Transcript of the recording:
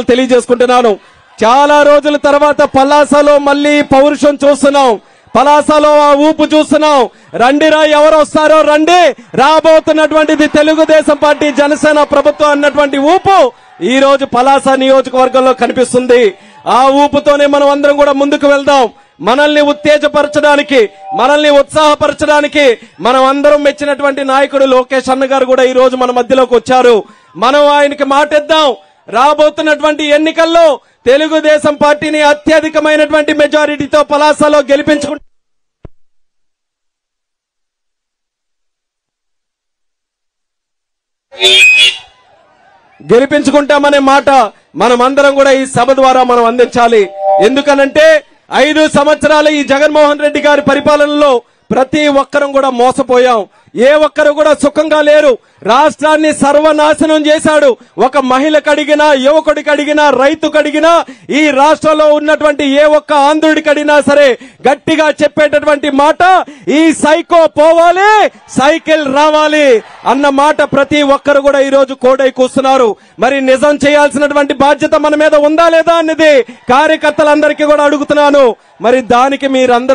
తెలియజేసుకుంటున్నాను. చాలా రోజుల తర్వాత పలాసలో మళ్ళీ పౌరుషం చూస్తున్నాం. పలాసలో ఆ ఊపు చూస్తున్నాం. రండిరా, ఎవరు వస్తారో రండి, రాబోతున్నటువంటిది తెలుగుదేశం పార్టీ జనసేన ప్రభుత్వం అన్నటువంటి ఊపు ఈ రోజు పలాస నియోజకవర్గంలో కనిపిస్తుంది. ఆ ఊపుతోనే మనం అందరం కూడా ముందుకు వెళ్దాం. మనల్ని ఉత్తేజపరచడానికి, మనల్ని ఉత్సాహపరచడానికి మనం అందరం మెచ్చినటువంటి నాయకుడు లోకేష్ అన్న గారు కూడా ఈ రోజు మన మధ్యలోకి వచ్చారు. మనం ఆయనకి మాటిద్దాం. రాబోతున్నటువంటి ఎన్నికల్లో తెలుగుదేశం పార్టీని అత్యధికమైనటువంటి మెజారిటీతో పలాసలో గెలిపించుకుంటామనే మాట మనమందరం కూడా ఈ సభ ద్వారా మనం అందించాలి. ఎందుకనంటే 5 సంవత్సరాలు ఈ జగన్మోహన్ రెడ్డి గారి పరిపాలనలో ప్రతి ఒక్కరం కూడా మోసపోయాం. ఏ ఒక్కరు కూడా సుఖంగా లేరు. రాష్ట్రాన్ని సర్వనాశనం చేశాడు. ఒక మహిళకు అడిగినా, యువకుడికి అడిగినా, రైతుకు అడిగినా, ఈ రాష్ట్రంలో ఉన్నటువంటి ఏ ఒక్క ఆంధ్రుడికి అడిగినా సరే గట్టిగా చెప్పేటటువంటి మాట ఈ సైకో పోవాలి, సైకిల్ రావాలి అన్న మాట ప్రతి ఒక్కరు కూడా ఈ రోజు కోడై కూస్తున్నారు. మరి నిజం చేయాల్సినటువంటి బాధ్యత మన మీద ఉందా లేదా అన్నది కార్యకర్తలందరికీ కూడా అడుగుతున్నాను. మరి దానికి మీరందరూ